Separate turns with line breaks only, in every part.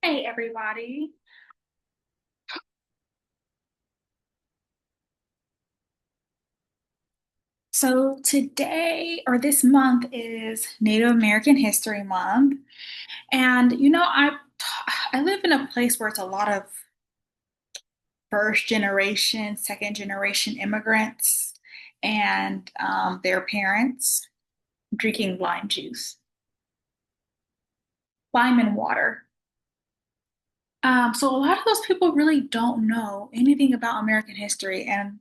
Hey everybody. So today or this month is Native American History Month. And I live in a place where it's a lot of first generation, second generation immigrants and their parents drinking lime juice, lime and water. So a lot of those people really don't know anything about American history. And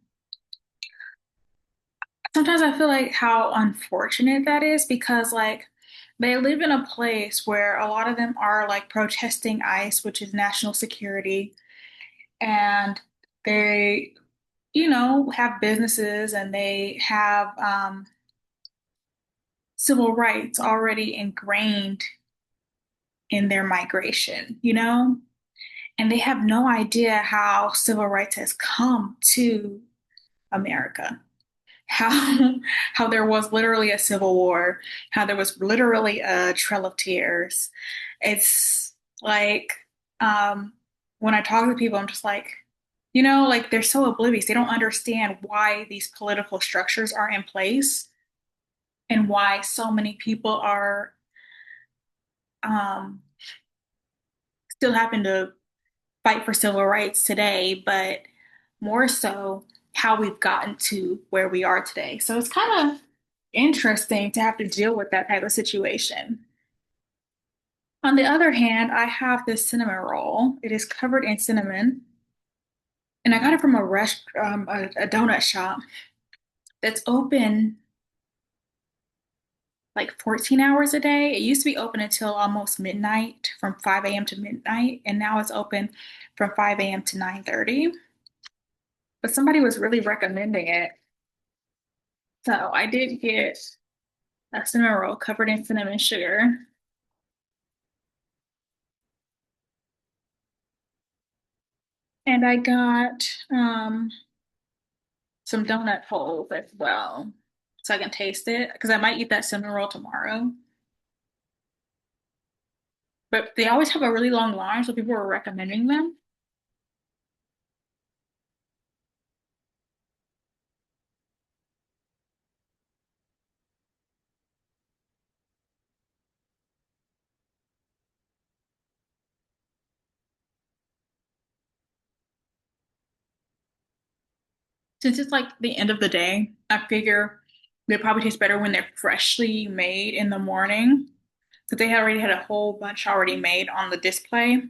sometimes I feel like how unfortunate that is because they live in a place where a lot of them are like protesting ICE, which is national security, and they, have businesses and they have civil rights already ingrained in their migration, and they have no idea how civil rights has come to America. how how there was literally a civil war, how there was literally a Trail of Tears. It's like when I talk to people, I'm just like, like they're so oblivious. They don't understand why these political structures are in place and why so many people are um, still having to fight for civil rights today, but more so how we've gotten to where we are today. So it's kind of interesting to have to deal with that type of situation. On the other hand, I have this cinnamon roll. It is covered in cinnamon, and I got it from a donut shop that's open like 14 hours a day. It used to be open until almost midnight, from 5 a.m. to midnight, and now it's open from 5 a.m. to 9:30. But somebody was really recommending it. So I did get a cinnamon roll covered in cinnamon sugar. And I got some donut holes as well. So I can taste it because I might eat that cinnamon roll tomorrow. But they always have a really long line, so people were recommending them. Since it's like the end of the day, I figure they probably taste better when they're freshly made in the morning. Because they had already had a whole bunch already made on the display.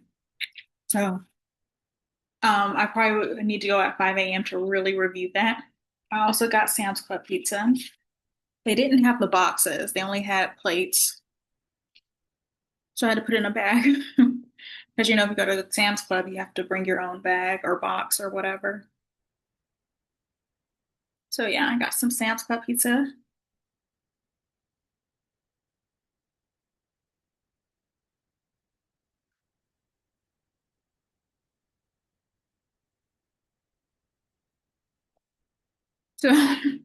So I probably would need to go at 5 a.m. to really review that. I also got Sam's Club pizza. They didn't have the boxes, they only had plates. So I had to put it in a bag. Because if you go to the Sam's Club, you have to bring your own bag or box or whatever. So yeah, I got some Sam's Club pizza. So I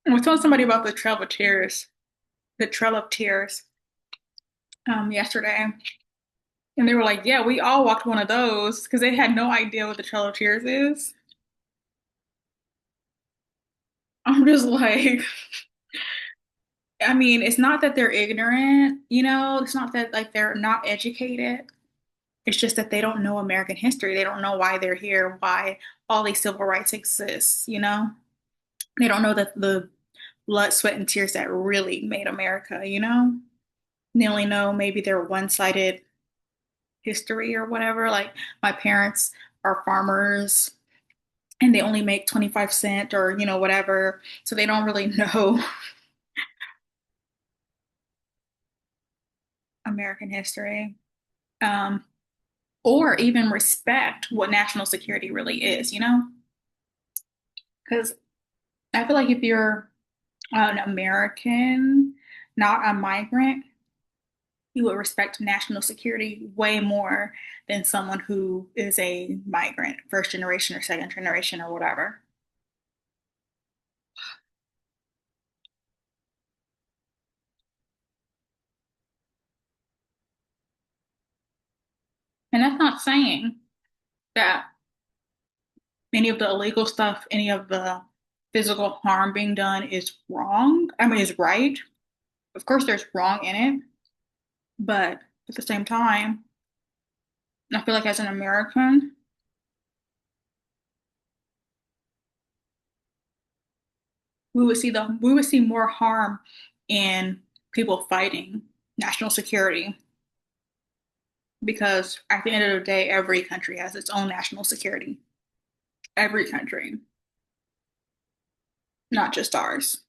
was telling somebody about the Trail of Tears, yesterday, and they were like, "Yeah, we all walked one of those," because they had no idea what the Trail of Tears is. I'm just like, I mean, it's not that they're ignorant, it's not that like they're not educated. It's just that they don't know American history. They don't know why they're here, why all these civil rights exist. They don't know that the blood, sweat, and tears that really made America. They only know maybe their one-sided history or whatever. Like my parents are farmers and they only make 25 cent or, whatever. So they don't really know American history. Um, or even respect what national security really is. Because I feel like if you're an American, not a migrant, you would respect national security way more than someone who is a migrant, first generation or second generation or whatever. And that's not saying that any of the illegal stuff, any of the physical harm being done is wrong. I mean, is right. Of course, there's wrong in it, but at the same time, I feel like as an American, we would see more harm in people fighting national security because at the end of the day, every country has its own national security. Every country, not just ours.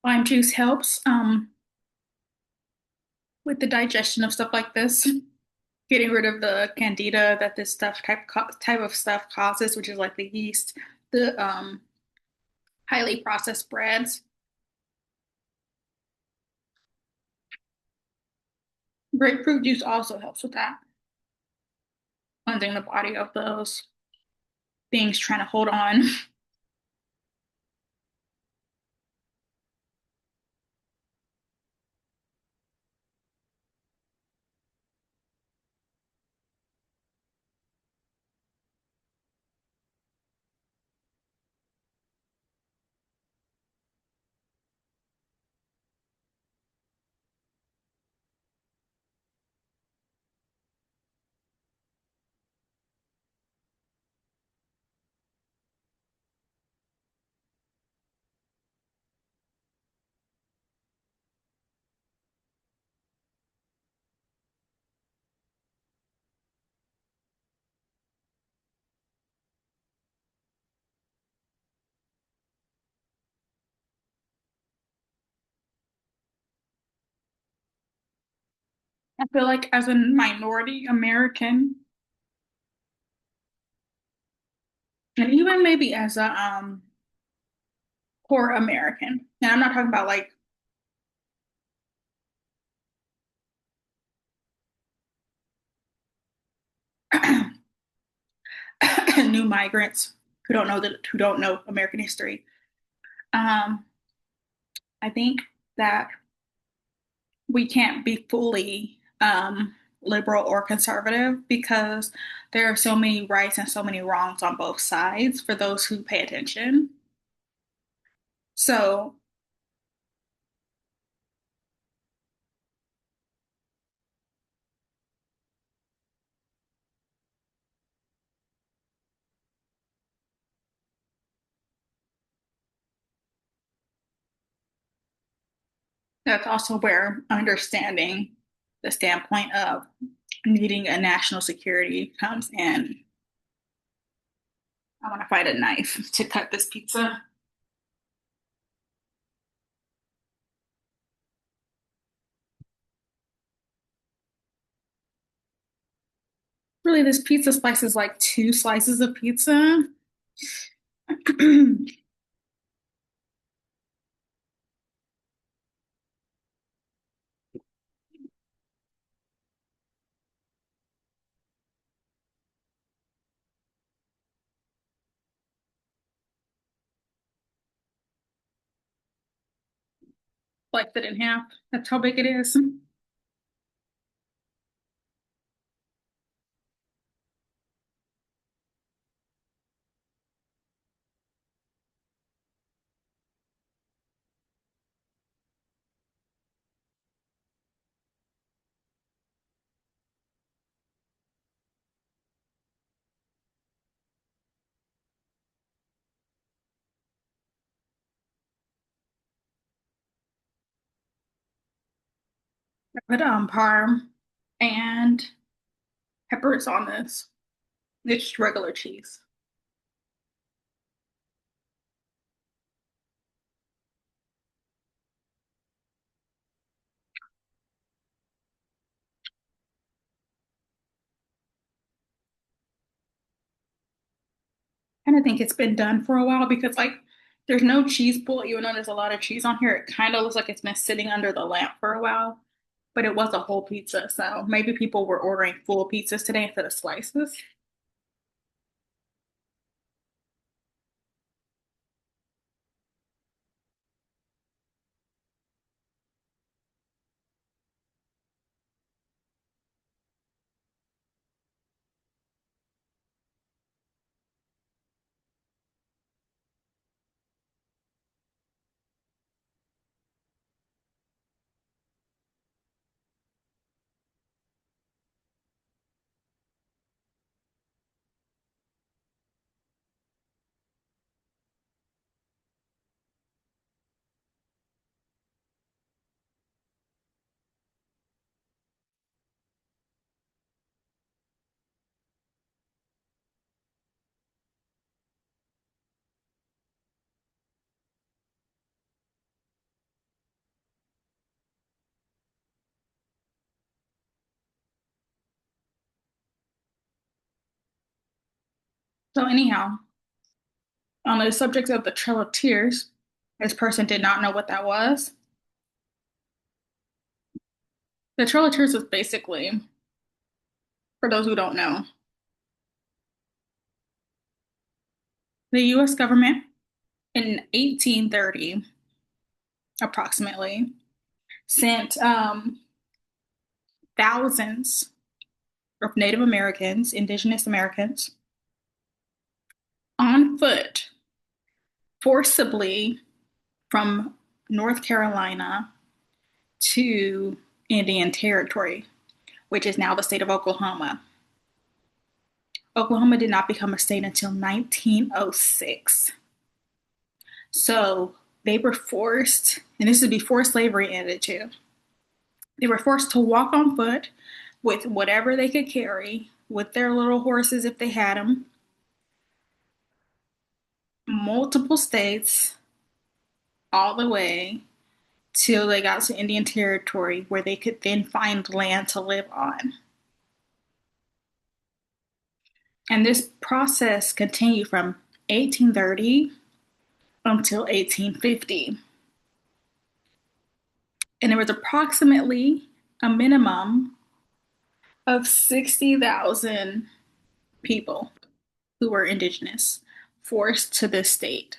Lime juice helps with the digestion of stuff like this, getting rid of the candida that this type of stuff causes, which is like the yeast, the highly processed breads. Grapefruit juice also helps with that, cleansing the body of those things trying to hold on. I feel like as a minority American, and even maybe as a poor American, and I'm not talking about like new migrants who don't know American history. Um, I think that we can't be fully liberal or conservative because there are so many rights and so many wrongs on both sides for those who pay attention. So that's also where understanding the standpoint of needing a national security comes in. I want to find a knife to cut this pizza. Really, this pizza slice is like two slices of pizza. Slice it in half. That's how big it is. I put parm and peppers on this. It's just regular cheese. I think it's been done for a while because like there's no cheese pull, even though there's a lot of cheese on here. It kind of looks like it's been sitting under the lamp for a while, but it was a whole pizza. So maybe people were ordering full pizzas today instead of slices. So anyhow, on the subject of the Trail of Tears, this person did not know what that was. The Trail of Tears is basically, for those who don't know, the US government in 1830, approximately, sent thousands of Native Americans, indigenous Americans, on foot forcibly from North Carolina to Indian Territory, which is now the state of Oklahoma. Oklahoma did not become a state until 1906. So they were forced, and this is before slavery ended too, they were forced to walk on foot with whatever they could carry, with their little horses if they had them, multiple states, all the way till they got to Indian Territory where they could then find land to live on. And this process continued from 1830 until 1850. And there was approximately a minimum of 60,000 people who were indigenous forced to this state.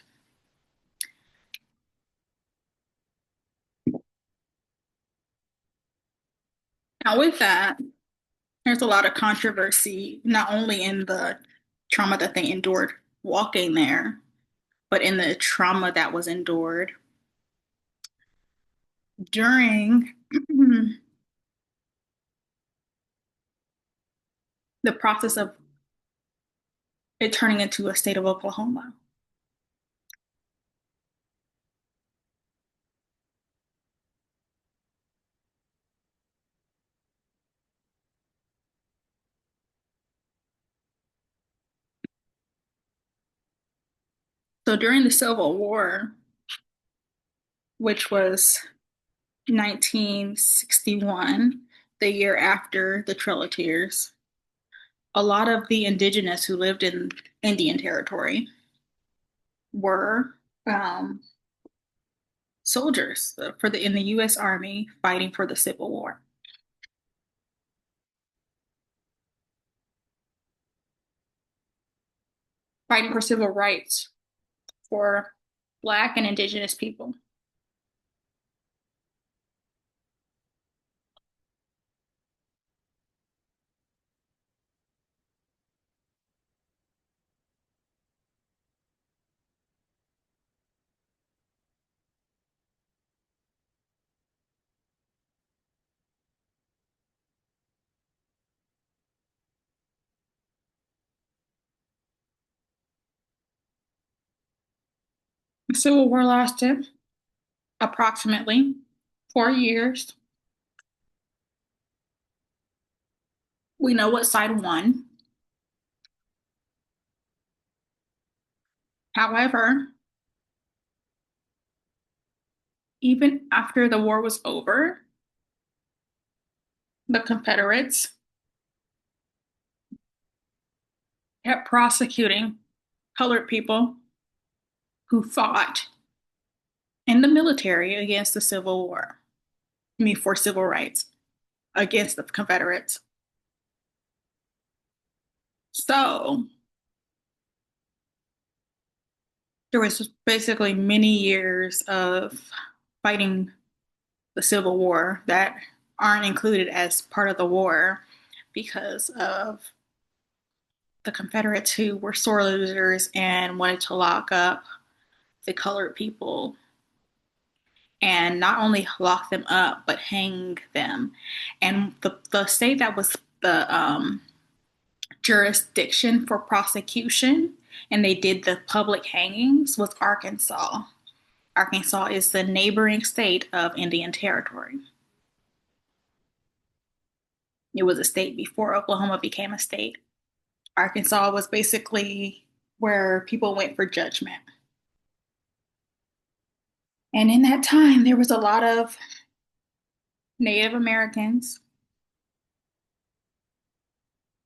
Now, with that, there's a lot of controversy, not only in the trauma that they endured walking there, but in the trauma that was endured during the process of it turning into a state of Oklahoma. So during the Civil War, which was 1961, the year after the Trail of Tears, a lot of the indigenous who lived in Indian Territory were soldiers for the in the U.S. Army fighting for the Civil War, fighting for civil rights for Black and Indigenous people. The Civil War lasted approximately 4 years. We know what side won. However, even after the war was over, the Confederates kept prosecuting colored people who fought in the military against the Civil War. I mean, for civil rights against the Confederates. So there was basically many years of fighting the Civil War that aren't included as part of the war because of the Confederates who were sore losers and wanted to lock up the colored people and not only lock them up but hang them. And the state that was the jurisdiction for prosecution and they did the public hangings was Arkansas. Arkansas is the neighboring state of Indian Territory. It was a state before Oklahoma became a state. Arkansas was basically where people went for judgment. And in that time, there was a lot of Native Americans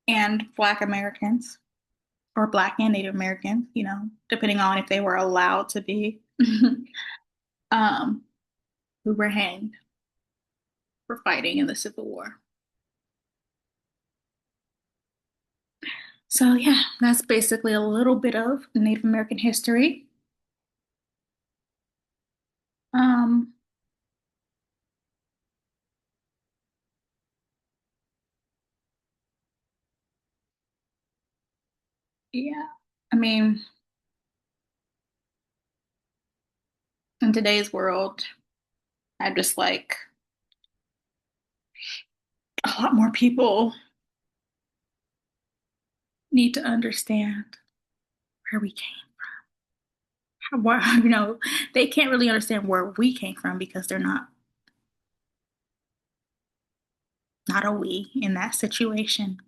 and Black Americans, or Black and Native Americans, depending on if they were allowed to be, um, who were hanged for fighting in the Civil War. So, yeah, that's basically a little bit of Native American history. Um, yeah, I mean, in today's world, I just like a lot more people need to understand where we came from. Why, they can't really understand where we came from because they're not a we in that situation.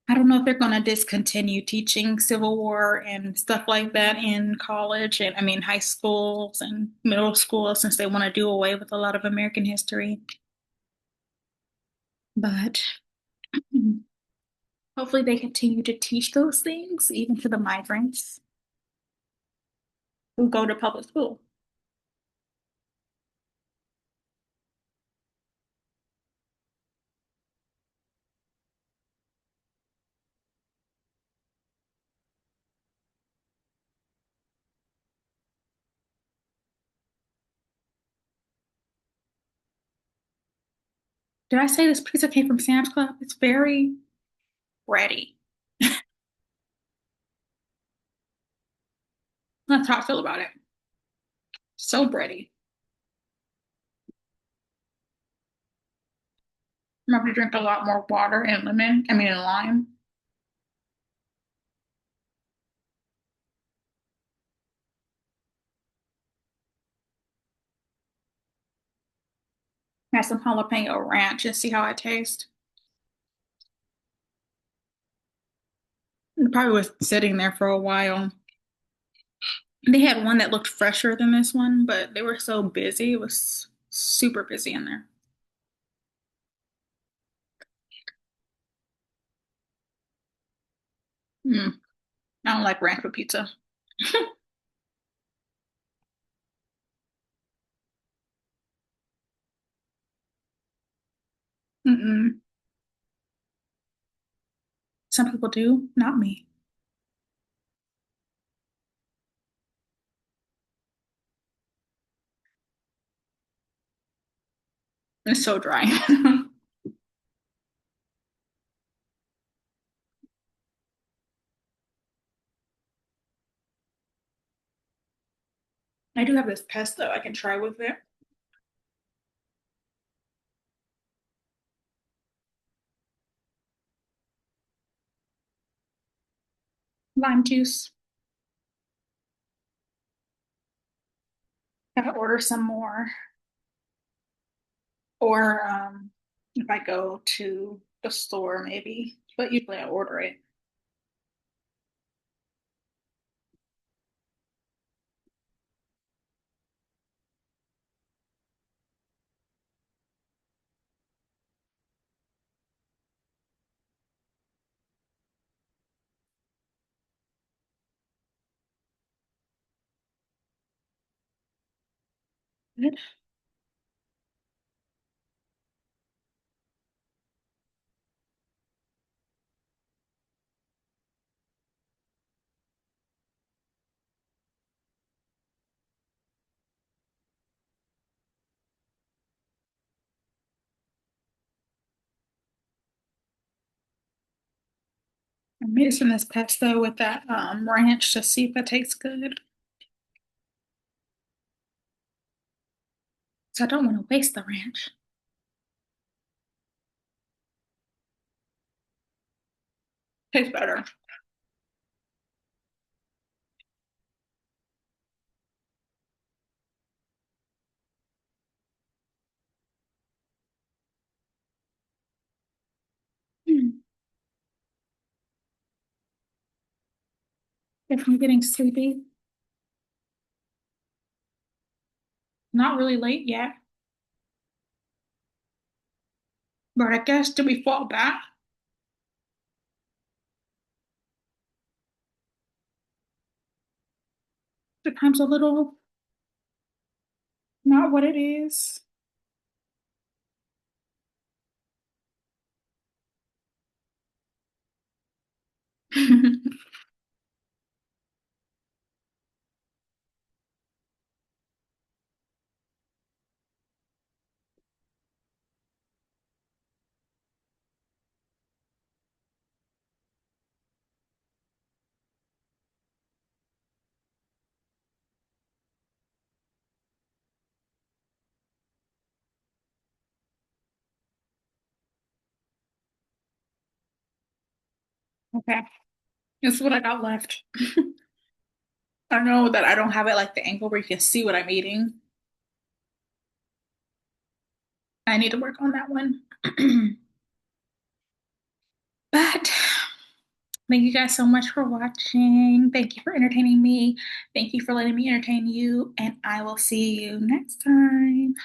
I don't know if they're going to discontinue teaching Civil War and stuff like that in college and I mean high schools and middle school since they want to do away with a lot of American history. But hopefully they continue to teach those things even to the migrants who go to public school. Did I say this pizza came from Sam's Club? It's very bready. That's how I feel about it. So bready. I'm gonna have to drink a lot more water and lemon. I mean, and lime. Have some jalapeno ranch and see how it tastes. It probably was sitting there for a while. They had one that looked fresher than this one, but they were so busy. It was super busy in there. Mm, I don't like ranch with pizza. Mm-mm. Some people do, not me. It's so dry. I do have this pesto I can try with it. Lime juice. Gotta order some more. Or if I go to the store, maybe. But usually I order it. Good. I made some this pesto with that ranch to see if it tastes good. So I don't want to waste the ranch. Tastes better. Hmm. If I'm getting sleepy, not really late yet, but I guess do we fall back? Depends a little, not what it is. Okay, this is what I got left. I know that I don't have it like the angle where you can see what I'm eating. I need to work on that one. But thank you guys so much for watching. Thank you for entertaining me. Thank you for letting me entertain you. And I will see you next time.